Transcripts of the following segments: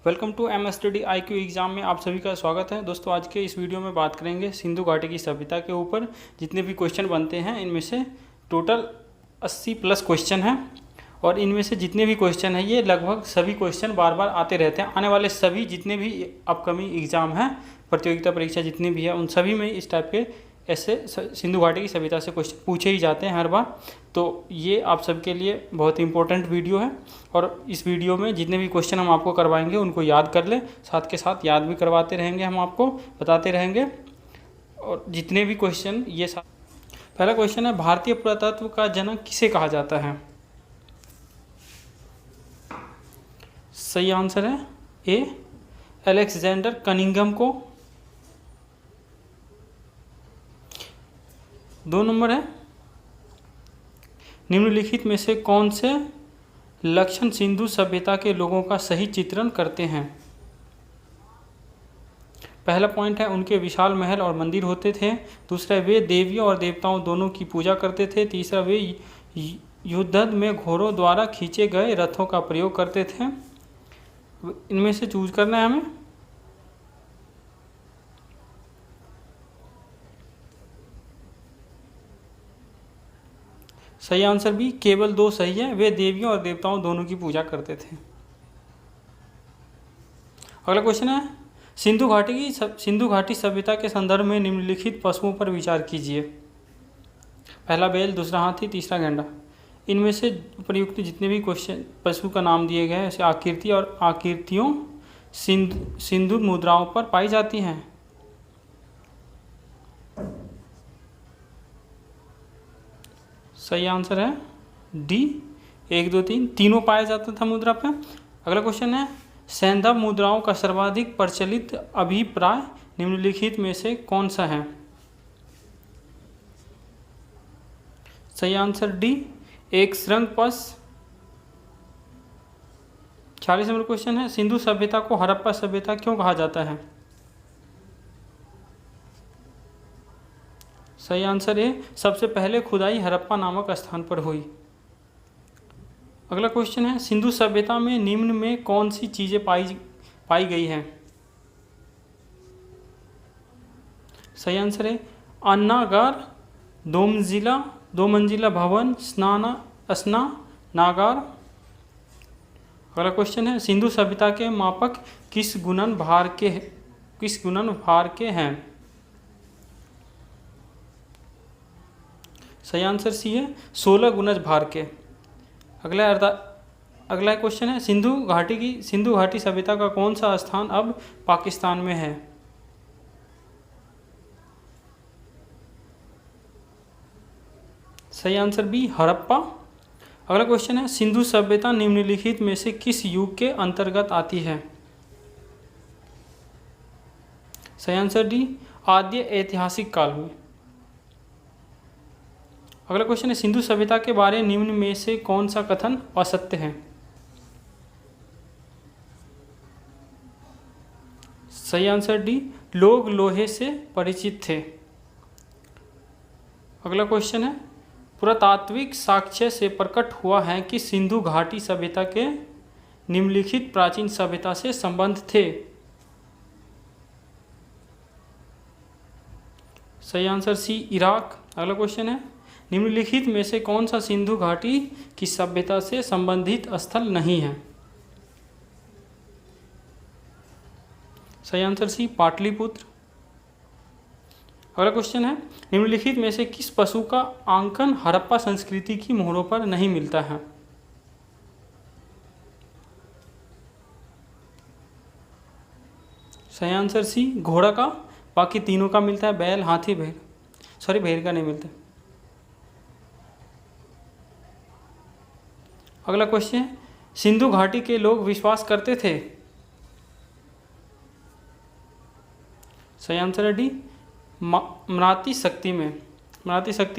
Welcome to MSTD IQ exam में आप सभी का स्वागत है। दोस्तों आज के इस वीडियो में बात करेंगे सिंधु घाटी की सभ्यता के ऊपर जितने भी क्वेश्चन बनते हैं इनमें से टोटल 80 प्लस क्वेश्चन हैं और इनमें से जितने भी क्वेश्चन हैं ये लगभग सभी क्वेश्चन बार बार आते रहते हैं। आने वाले सभी जितने भी अपकमिंग एग्ज़ाम हैं, प्रतियोगिता परीक्षा जितनी भी है, उन सभी में इस टाइप के ऐसे सिंधु घाटी की सभ्यता से क्वेश्चन पूछे ही जाते हैं हर बार। तो ये आप सबके लिए बहुत इंपॉर्टेंट वीडियो है और इस वीडियो में जितने भी क्वेश्चन हम आपको करवाएंगे उनको याद कर लें, साथ के साथ याद भी करवाते रहेंगे, हम आपको बताते रहेंगे। और जितने भी क्वेश्चन ये पहला क्वेश्चन है, भारतीय पुरातत्व का जनक किसे कहा जाता है? सही आंसर है ए, अलेक्जेंडर कनिंघम को। 2 नंबर है, निम्नलिखित में से कौन से लक्षण सिंधु सभ्यता के लोगों का सही चित्रण करते हैं? पहला पॉइंट है, उनके विशाल महल और मंदिर होते थे। दूसरा, वे देवियों और देवताओं दोनों की पूजा करते थे। तीसरा, वे युद्ध में घोड़ों द्वारा खींचे गए रथों का प्रयोग करते थे। इनमें से चूज करना है हमें। सही आंसर भी, केवल 2 सही है, वे देवियों और देवताओं दोनों की पूजा करते थे। अगला क्वेश्चन है, सिंधु घाटी सभ्यता के संदर्भ में निम्नलिखित पशुओं पर विचार कीजिए। पहला बैल, दूसरा हाथी, तीसरा गैंडा। इनमें से प्रयुक्त जितने भी क्वेश्चन पशु का नाम दिए गए हैं, ऐसे आकृति और आकृतियों सिंधु मुद्राओं पर पाई जाती हैं। सही आंसर है डी, 1 2 3 तीनों पाया जाता था मुद्रा पे। अगला क्वेश्चन है, सैंधव मुद्राओं का सर्वाधिक प्रचलित अभिप्राय निम्नलिखित में से कौन सा है? सही आंसर डी, एक श्रृंगपश। 40 नंबर क्वेश्चन है, सिंधु सभ्यता को हड़प्पा सभ्यता क्यों कहा जाता है? सही आंसर है, सबसे पहले खुदाई हड़प्पा नामक स्थान पर हुई। अगला क्वेश्चन है, सिंधु सभ्यता में निम्न में कौन सी चीजें पाई गई हैं? सही आंसर है अन्नागार, दो मंजिला भवन, स्नानागार। अगला क्वेश्चन है, सिंधु सभ्यता के मापक किस गुणन भार के हैं? सही आंसर सी है, 16 गुणज भार के। अगला क्वेश्चन है, सिंधु घाटी सभ्यता का कौन सा स्थान अब पाकिस्तान में है? सही आंसर बी, हड़प्पा। अगला क्वेश्चन है, सिंधु सभ्यता निम्नलिखित में से किस युग के अंतर्गत आती है? सही आंसर डी, आद्य ऐतिहासिक काल में। अगला क्वेश्चन है, सिंधु सभ्यता के बारे निम्न में से कौन सा कथन असत्य है? सही आंसर डी, लोग लोहे से परिचित थे। अगला क्वेश्चन है, पुरातात्विक साक्ष्य से प्रकट हुआ है कि सिंधु घाटी सभ्यता के निम्नलिखित प्राचीन सभ्यता से संबंध थे। सही आंसर सी, इराक। अगला क्वेश्चन है, निम्नलिखित में से कौन सा सिंधु घाटी की सभ्यता से संबंधित स्थल नहीं है? सही आंसर सी, पाटलिपुत्र। अगला क्वेश्चन है, निम्नलिखित में से किस पशु का आंकन हड़प्पा संस्कृति की मोहरों पर नहीं मिलता है? सही आंसर सी, घोड़ा का। बाकी तीनों का मिलता है, बैल, हाथी, भेड़ का नहीं मिलता। अगला क्वेश्चन है, सिंधु घाटी के लोग विश्वास करते थे? सही आंसर है डी, मनाती शक्ति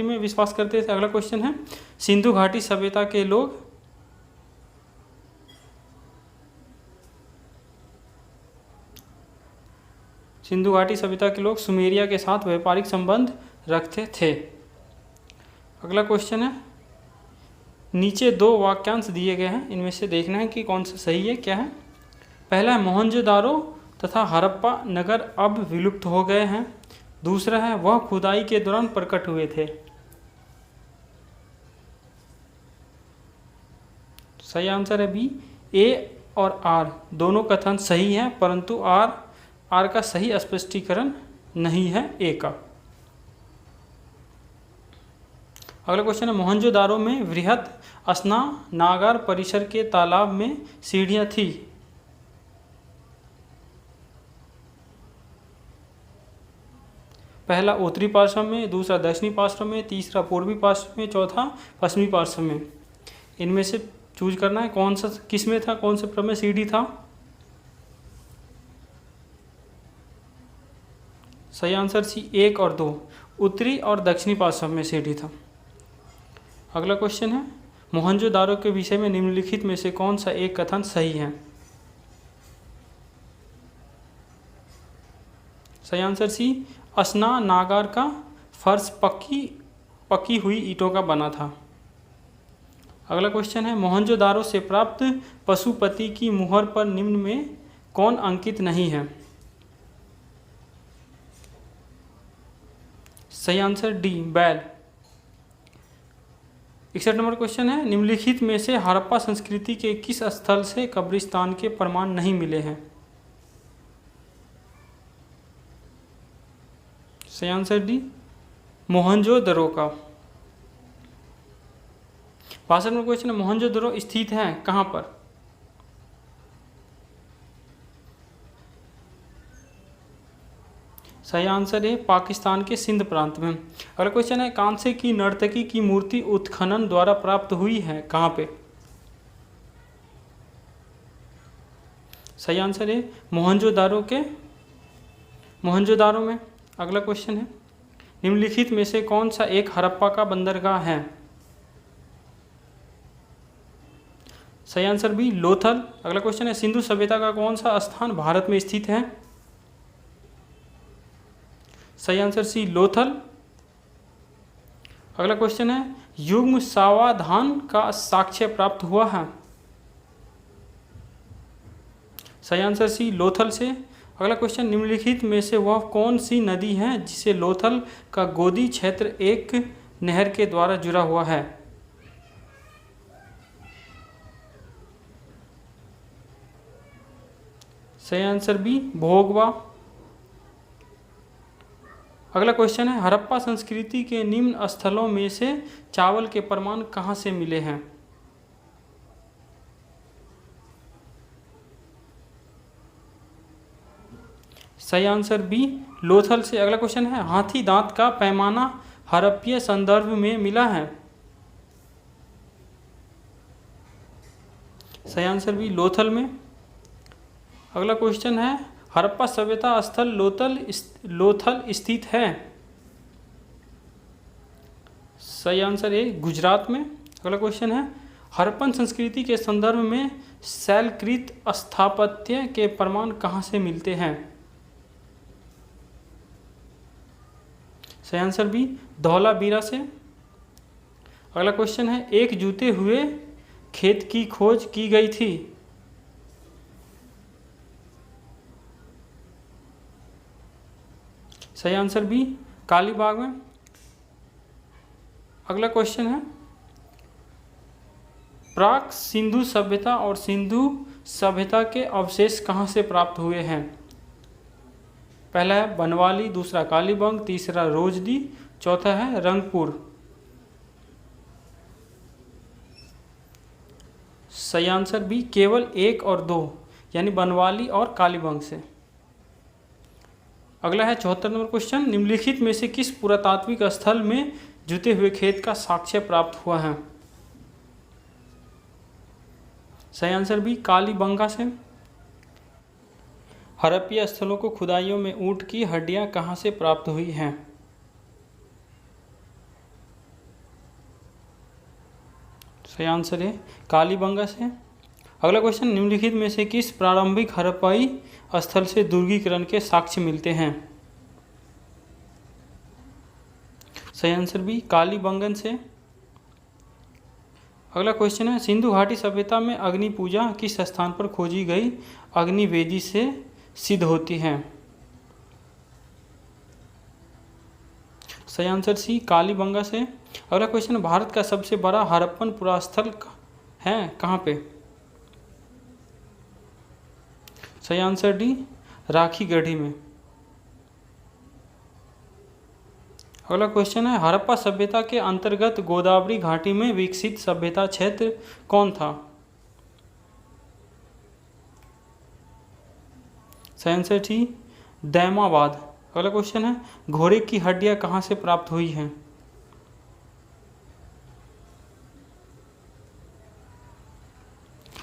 में विश्वास करते थे। अगला क्वेश्चन है, सिंधु घाटी सभ्यता के लोग सुमेरिया के साथ व्यापारिक संबंध रखते थे। अगला क्वेश्चन है, नीचे 2 वाक्यांश दिए गए हैं, इनमें से देखना है कि कौन सा सही है, क्या है। पहला है मोहनजोदारो तथा हड़प्पा नगर अब विलुप्त हो गए हैं। दूसरा है वह खुदाई के दौरान प्रकट हुए थे। सही आंसर है बी। ए और आर दोनों कथन सही हैं, परंतु आर का सही स्पष्टीकरण नहीं है ए का। अगला क्वेश्चन है मोहनजोदारो में बृहद स्नानागार परिसर के तालाब में सीढ़ियां थी। पहला उत्तरी पार्श्व में, दूसरा दक्षिणी पार्श्व में, तीसरा पूर्वी पार्श्व में, चौथा पश्चिमी पार्श्व में। इनमें से चूज करना है कौन सा, किस में था, कौन से क्रम में सीढ़ी था। सही आंसर सी 1 और 2, उत्तरी और दक्षिणी पार्श्व में सीढ़ी था। अगला क्वेश्चन है मोहनजोदारो के विषय में निम्नलिखित में से कौन सा एक कथन सही है। सही आंसर सी स्नानागार का फर्श पकी हुई ईंटों का बना था। अगला क्वेश्चन है मोहनजोदारो से प्राप्त पशुपति की मुहर पर निम्न में कौन अंकित नहीं है। सही आंसर डी बैल। 61 नंबर क्वेश्चन है निम्नलिखित में से हड़प्पा संस्कृति के किस स्थल से कब्रिस्तान के प्रमाण नहीं मिले हैं। सही आंसर डी मोहनजोदड़ो का। 62 नंबर क्वेश्चन है मोहनजोदड़ो स्थित है कहाँ पर। सही आंसर है पाकिस्तान के सिंध प्रांत में। अगला क्वेश्चन है कांसे की नर्तकी की मूर्ति उत्खनन द्वारा प्राप्त हुई है कहाँ पे। सही आंसर है मोहनजोदारो में। अगला क्वेश्चन है निम्नलिखित में से कौन सा एक हड़प्पा का बंदरगाह है। सही आंसर बी लोथल। अगला क्वेश्चन है सिंधु सभ्यता का कौन सा स्थान भारत में स्थित है। सही आंसर सी लोथल। अगला क्वेश्चन है युग्म सावधान का साक्ष्य प्राप्त हुआ है। सही आंसर सी लोथल से। अगला क्वेश्चन निम्नलिखित में से वह कौन सी नदी है जिसे लोथल का गोदी क्षेत्र एक नहर के द्वारा जुड़ा हुआ है। सही आंसर बी भोगवा। अगला क्वेश्चन है हड़प्पा संस्कृति के निम्न स्थलों में से चावल के प्रमाण कहाँ से मिले हैं। सही आंसर बी लोथल से। अगला क्वेश्चन है हाथी दांत का पैमाना हड़प्पीय संदर्भ में मिला है। सही आंसर बी लोथल में। अगला क्वेश्चन है हड़प्पा सभ्यता स्थल लोथल स्थित है। सही आंसर है गुजरात में। अगला क्वेश्चन है हड़प्पन संस्कृति के संदर्भ में शैलकृत स्थापत्य के प्रमाण कहाँ से मिलते हैं। सही आंसर बी धौलावीरा से। अगला क्वेश्चन है एक जूते हुए खेत की खोज की गई थी। सही आंसर बी कालीबाग में। अगला क्वेश्चन है प्राक सिंधु सभ्यता और सिंधु सभ्यता के अवशेष कहाँ से प्राप्त हुए हैं। पहला है बनवाली, दूसरा कालीबंग, तीसरा रोजदी, चौथा है रंगपुर। सही आंसर बी केवल 1 और 2 यानी बनवाली और कालीबंग से। अगला है 74 नंबर क्वेश्चन निम्नलिखित में से किस पुरातात्विक स्थल में जुते हुए खेत का साक्ष्य प्राप्त हुआ है। सही आंसर बी कालीबंगा से। हड़प्पीय स्थलों को खुदाइयों में ऊंट की हड्डियां कहाँ से प्राप्त हुई हैं। सही आंसर है कालीबंगा से। अगला क्वेश्चन निम्नलिखित में से किस प्रारंभिक हड़प्पाई स्थल से दुर्गीकरण के साक्ष्य मिलते हैं। सही आंसर बी कालीबंगन से। अगला क्वेश्चन है सिंधु घाटी सभ्यता में अग्नि पूजा किस स्थान पर खोजी गई अग्निवेदी से सिद्ध होती हैं? सही आंसर सी, कालीबंगा से। अगला क्वेश्चन, भारत का सबसे बड़ा हड़प्पन पुरास्थल है कहाँ पे? सही आंसर डी, राखी गढ़ी में। अगला क्वेश्चन है, हड़प्पा सभ्यता के अंतर्गत गोदावरी घाटी में विकसित सभ्यता क्षेत्र कौन था? सही आंसर डी, दैमाबाद। अगला क्वेश्चन है, घोड़े की हड्डियां कहाँ से प्राप्त हुई हैं?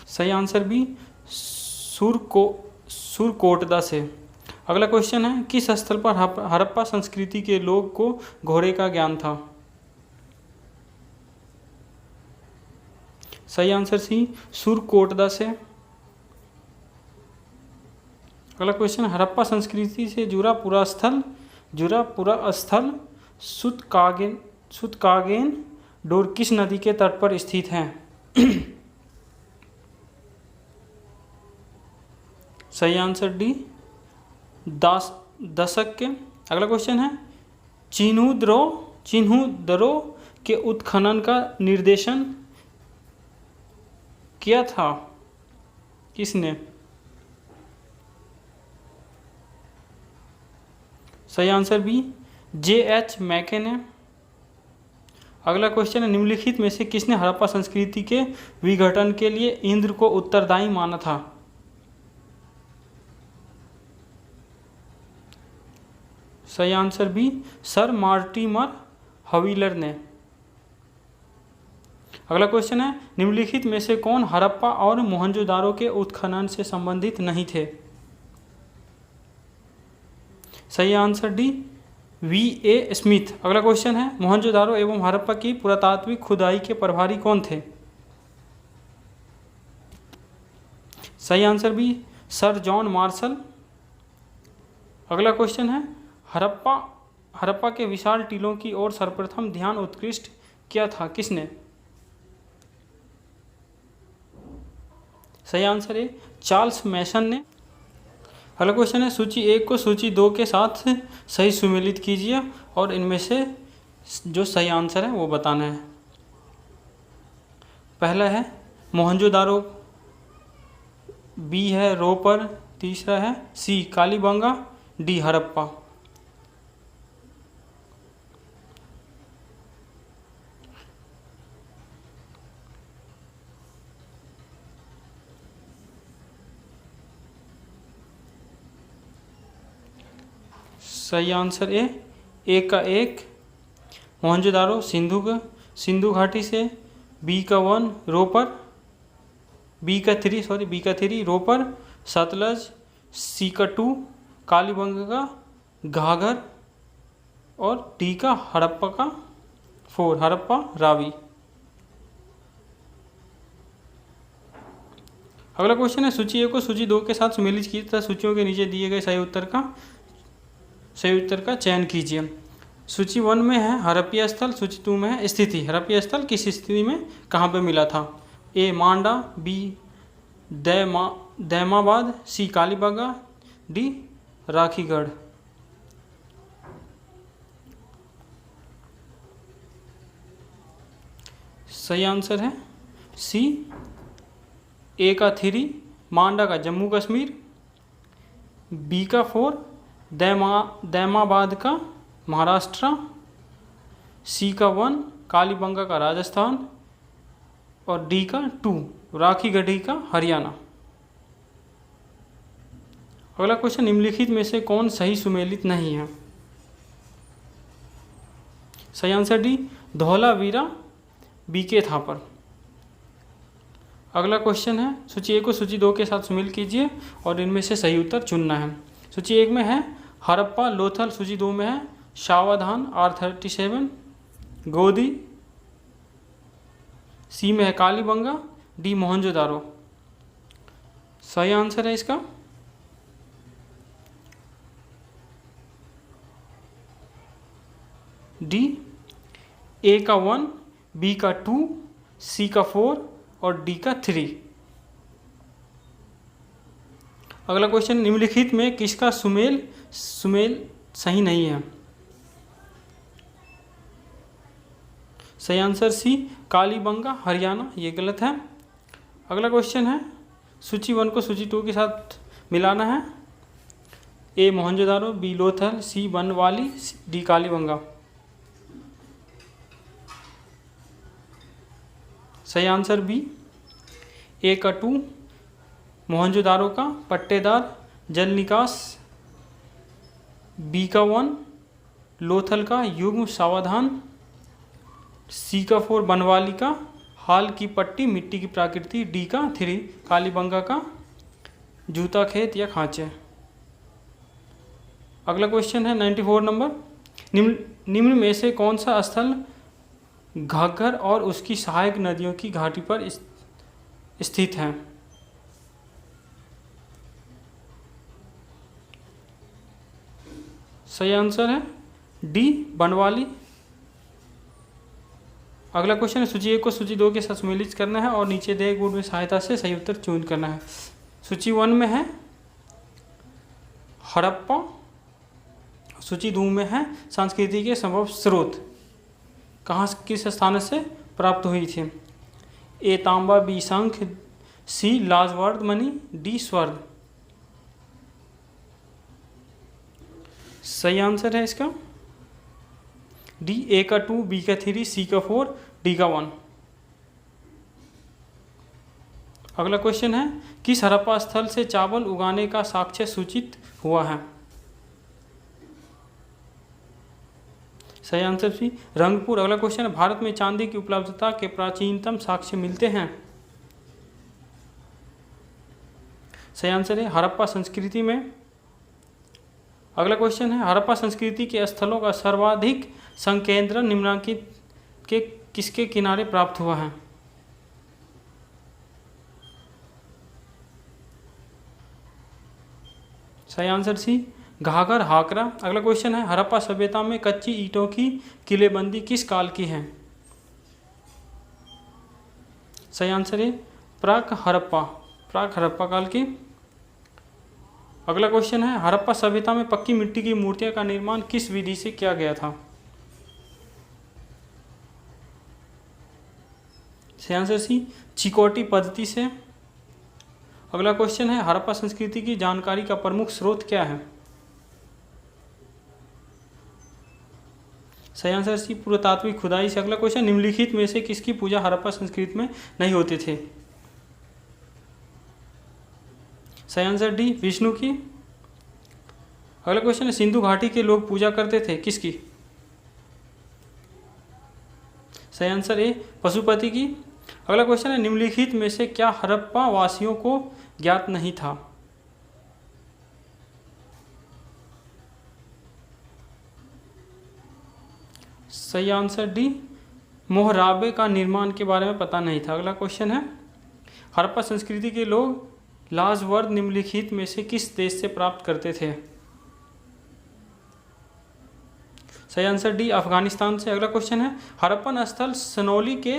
सही आंसर बी, सुरकोटदा से। अगला क्वेश्चन है, किस स्थल पर हड़प्पा संस्कृति के लोग को घोड़े का ज्ञान था? सही आंसर सी, सुरकोटदा से। अगला क्वेश्चन, हड़प्पा संस्कृति से जुड़ा पूरा स्थल सुतकागेन डोर किस नदी के तट पर स्थित है? सही आंसर डी, दशक के। अगला क्वेश्चन है, चिन्हुदरो के उत्खनन का निर्देशन किया था किसने? सही आंसर बी, J.H. मैके ने। अगला क्वेश्चन है, निम्नलिखित में से किसने हड़प्पा संस्कृति के विघटन के लिए इंद्र को उत्तरदायी माना था? सही आंसर बी, सर मार्टिमर हवीलर ने। अगला क्वेश्चन है, निम्नलिखित में से कौन हड़प्पा और मोहनजोदारो के उत्खनन से संबंधित नहीं थे? सही आंसर डी, V.A. स्मिथ। अगला क्वेश्चन है, मोहनजोदारो एवं हड़प्पा की पुरातात्विक खुदाई के प्रभारी कौन थे? सही answer B, sir John Marshall. अगला क्वेश्चन है, हड़प्पा के विशाल टीलों की ओर सर्वप्रथम ध्यान उत्कृष्ट किया था किसने? सही आंसर है, चार्ल्स मैसन ने। अगला क्वेश्चन है, सूची 1 को सूची 2 के साथ सही सुमेलित कीजिए और इनमें से जो सही आंसर है वो बताना है। पहला है मोहनजोदारो, बी है रोपर, तीसरा है सी कालीबंगा, डी हड़प्पा। सही आंसर ए का 1 मोहनजोदारो सिंधु घाटी से, बी का 1 रोपर, बी का 3 रोपर सतलज, सी का 2 कालीबंगा घाघर और डी का हड़प्पा का 4 हड़प्पा रावी। अगला क्वेश्चन है, सूची 1 को सूची 2 के साथ सुमेलित कीजिए तथा सूचियों के नीचे दिए गए सही उत्तर का चयन कीजिए। सूची 1 में है हड़प्पीय स्थल, सूची 2 में है स्थिति। हड़प्पीय स्थल किस स्थिति में कहाँ पे मिला था? ए मांडा, बी दैमाबाद, सी कालीबंगा, डी राखीगढ़। सही आंसर है सी, ए का 3 मांडा का जम्मू कश्मीर, बी का 4 दैमाबाद का महाराष्ट्र, सी का 1 कालीबंगा का राजस्थान और डी का 2 राखीगढ़ी का हरियाणा। अगला क्वेश्चन, निम्नलिखित में से कौन सही सुमेलित नहीं है? सही answer D, Dholavira B K Thapar. अगला क्वेश्चन है, सूची 1 को सूची 2 के साथ सुमेलित कीजिए और इनमें से सही उत्तर चुनना है। सूची 1 में है हड़प्पा लोथल, सूची 2 में है सावधान R37 गोदी, सी में है कालीबंगा, डी मोहनजोदारो। सही आंसर है इसका डी, ए का 1, बी का 2, सी का 4 और डी का 3। अगला क्वेश्चन, निम्नलिखित में किसका सुमेल सुमेल सही नहीं है? सही आंसर सी, कालीबंगा हरियाणा, ये गलत है। अगला क्वेश्चन है, सूची 1 को सूची 2 के साथ मिलाना है। ए मोहनजोदारो, बी लोथल, सी बनवाली, डी कालीबंगा। सही आंसर बी, ए का 2 मोहनजोदारो का पट्टेदार जल निकास, बी का 1 लोथल का युग्म सावधान, सी का 4 बनवाली का हाल की पट्टी मिट्टी की प्राकृति, डी का 3 कालीबंगा का जूता खेत या खांचे। अगला क्वेश्चन है 94 नंबर, निम्न में से कौन सा स्थल घाघर और उसकी सहायक नदियों की घाटी पर स्थित है? सही आंसर है डी बनवाली। अगला क्वेश्चन है, सूची 1 को सूची 2 के साथ सम्मिलित करना है और नीचे दिए बोर्ड में सहायता से सही उत्तर चुन करना है। सूची 1 में है हड़प्पा, सूची 2 में है संस्कृति के संभव स्रोत, कहाँ किस स्थान से प्राप्त हुई थी? ए तांबा, बी शंख, सी लाजवर्द मणि, डी स्वर्ण। सही आंसर है इसका डी, ए का 2, बी का 3, सी का 4, डी का 1। अगला क्वेश्चन है, किस हड़प्पा स्थल से चावल उगाने का साक्ष्य सूचित हुआ है? सही आंसर सी, रंगपुर। अगला क्वेश्चन है, भारत में चांदी की उपलब्धता के प्राचीनतम साक्ष्य मिलते हैं? सही आंसर है हड़प्पा संस्कृति में। अगला क्वेश्चन है, हड़प्पा संस्कृति के स्थलों का सर्वाधिक संकेंद्रण निम्नलिखित के किसके किनारे प्राप्त हुआ है? सही आंसर सी, घाघर हाकरा। अगला क्वेश्चन है, हड़प्पा सभ्यता में कच्ची ईंटों की किलेबंदी किस काल की है? सही आंसर है प्राक हड़प्पा काल की। अगला क्वेश्चन है, हड़प्पा सभ्यता में पक्की मिट्टी की मूर्तियों का निर्माण किस विधि से किया गया था? सही आंसर सी, चिकोटी पद्धति से। अगला क्वेश्चन है, हड़प्पा संस्कृति की जानकारी का प्रमुख स्रोत क्या है? सही आंसर सी, पुरातात्विक खुदाई से। अगला क्वेश्चन, निम्नलिखित में से किसकी पूजा हड़प्पा संस्कृति में नहीं होते थे? सही आंसर डी, विष्णु की। अगला क्वेश्चन है, सिंधु घाटी के लोग पूजा करते थे किसकी? सही आंसर ए, पशुपति की। अगला क्वेश्चन है, निम्नलिखित में से क्या हड़प्पा वासियों को ज्ञात नहीं था? सही आंसर डी, मोहराबे का निर्माण के बारे में पता नहीं था। अगला क्वेश्चन है, हड़प्पा संस्कृति के लोग लाजवर्द निम्नलिखित में से किस देश से प्राप्त करते थे? सही आंसर डी, अफगानिस्तान से। अगला क्वेश्चन है, हड़प्पन स्थल सनौली के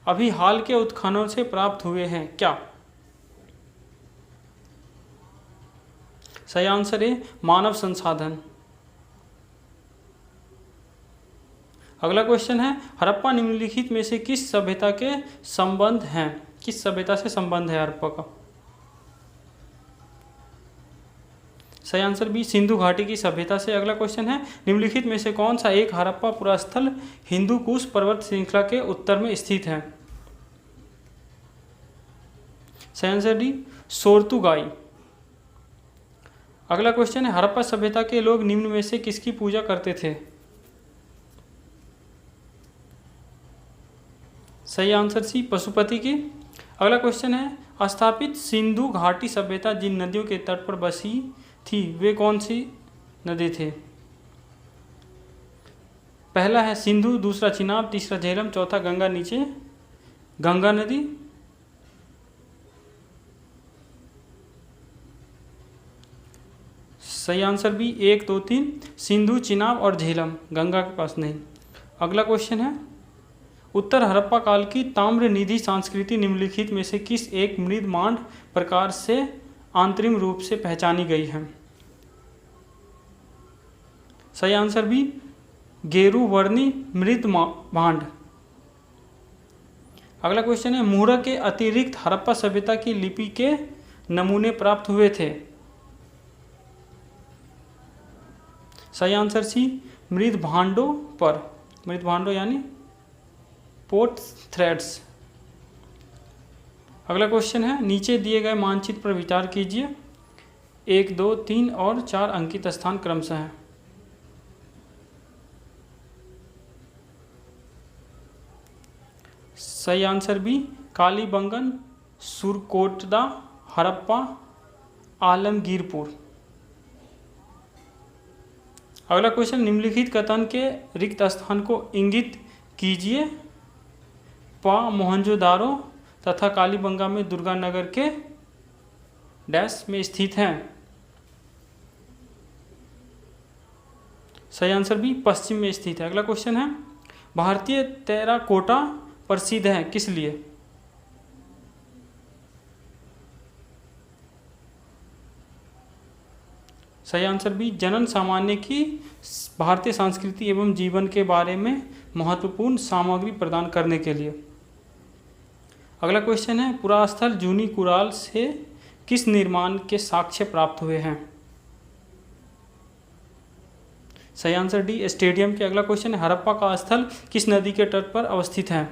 अभी हाल के उत्खनन से प्राप्त हुए हैं क्या? सही आंसर है मानव संसाधन। अगला क्वेश्चन है, हड़प्पा निम्नलिखित में से किस सभ्यता के संबंध हैं? किस सभ्यता से संबंध है हड़प्पा का? सही आंसर बी, सिंधु घाटी की सभ्यता से। अगला क्वेश्चन है, निम्नलिखित में से कौन सा एक हड़प्पा पुरास्थल हिंदू कुश पर्वत श्रृंखला के उत्तर में स्थित है? सही आंसर डी, सोरतुगाई। अगला क्वेश्चन है, हड़प्पा सभ्यता के लोग निम्न में से किसकी पूजा करते थे? सही आंसर सी, पशुपति की। अगला क्वेश्चन है, स्थापित सिंधु घाटी सभ्यता जिन नदियों के तट पर बसी थी वे कौन सी नदी थे? पहला है सिंधु, दूसरा चिनाब, तीसरा झेलम, चौथा गंगा, नीचे गंगा नदी। सही आंसर बी, 1, 2, 3 सिंधु, चिनाब और झेलम, गंगा के पास नहीं। अगला क्वेश्चन है, उत्तर हड़प्पा काल की ताम्र निधि संस्कृति निम्नलिखित में से किस एक मृद मांड प्रकार से आंतरिक रूप से पहचानी गई है? सही आंसर बी, गेरुवर्णी मृत भांड। अगला क्वेश्चन है, मुहरा के अतिरिक्त हड़प्पा सभ्यता की लिपि के नमूने प्राप्त हुए थे? सही आंसर सी, मृत भांडों पर। मृत भांडों यानी पोट थ्रेड्स। अगला क्वेश्चन है, नीचे दिए गए मानचित्र पर विचार कीजिए। 1, 2, 3 और 4 अंकित स्थान क्रमशः है। सही आंसर बी, कालीबंगन, सुरकोटदा, हड़प्पा, आलमगीरपुर। अगला क्वेश्चन, निम्नलिखित कथन के रिक्त स्थान को इंगित कीजिए। पा मोहनजोदारो तथा कालीबंगा में दुर्गानगर के डैश में स्थित हैं? सही आंसर बी, पश्चिम में स्थित है। अगला क्वेश्चन है, भारतीय टेराकोटा प्रसिद्ध है किस लिए? सही आंसर बी, जनन सामान्य की भारतीय संस्कृति एवं जीवन के बारे में महत्वपूर्ण सामग्री प्रदान करने के लिए। अगला क्वेश्चन है, पुरास्थल जूनी कुराल से किस निर्माण के साक्ष्य प्राप्त हुए हैं? सही आंसर डी, स्टेडियम के। अगला क्वेश्चन है, हड़प्पा का स्थल किस नदी के तट पर अवस्थित है?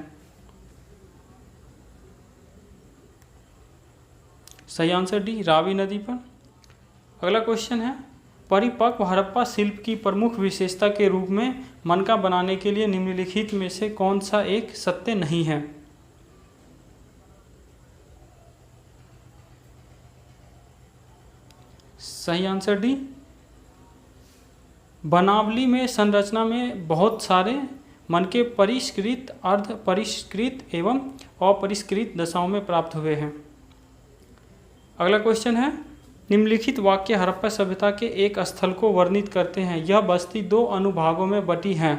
सही आंसर डी, रावी नदी पर। अगला क्वेश्चन है, परिपक्व हड़प्पा शिल्प की प्रमुख विशेषता के रूप में मनका बनाने के लिए निम्नलिखित में से कौन सा एक सत्य नहीं है? सही आंसर डी, बनावली में संरचना में बहुत सारे मनके परिष्कृत, अर्ध परिष्कृत एवं अपरिष्कृत दशाओं में प्राप्त हुए हैं। अगला क्वेश्चन है, निम्नलिखित वाक्य हड़प्पा सभ्यता के एक स्थल को वर्णित करते हैं। यह बस्ती 2 अनुभागों में बटी है,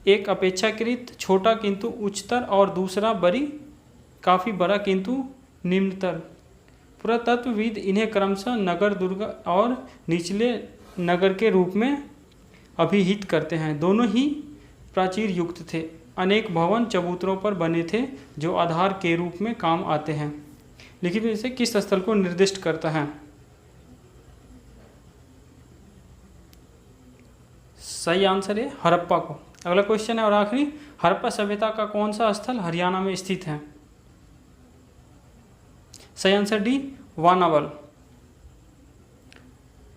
एक अपेक्षाकृत छोटा किंतु उच्चतर और दूसरा काफ़ी बड़ा किंतु निम्नतर। पुरातत्वविद इन्हें क्रमशः नगर, दुर्ग और निचले नगर के रूप में अभिहित करते हैं। दोनों ही प्राचीर युक्त थे। अनेक भवन चबूतरों पर बने थे जो आधार के रूप में काम आते हैं। लिखित में से किस स्थल को निर्दिष्ट करता है? सही आंसर है हड़प्पा को। अगला क्वेश्चन है और आखिरी, हड़प्पा सभ्यता का कौन सा स्थल हरियाणा में स्थित है? सही आंसर डी, वानावल।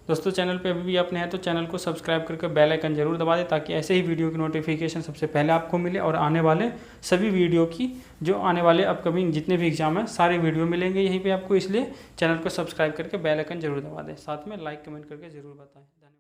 दोस्तों, चैनल पे अभी भी आप नए हैं तो चैनल को सब्सक्राइब करके बेल आइकन जरूर दबा दें ताकि ऐसे ही वीडियो की नोटिफिकेशन सबसे पहले आपको मिले और आने वाले सभी वीडियो की जो आने वाले अपकमिंग जितने भी एग्जाम हैं सारे वीडियो मिलेंगे यहीं पे आपको। इसलिए चैनल को सब्सक्राइब करके बेल आइकन जरूर दबा दें, साथ में लाइक कमेंट करके ज़रूर बताएं।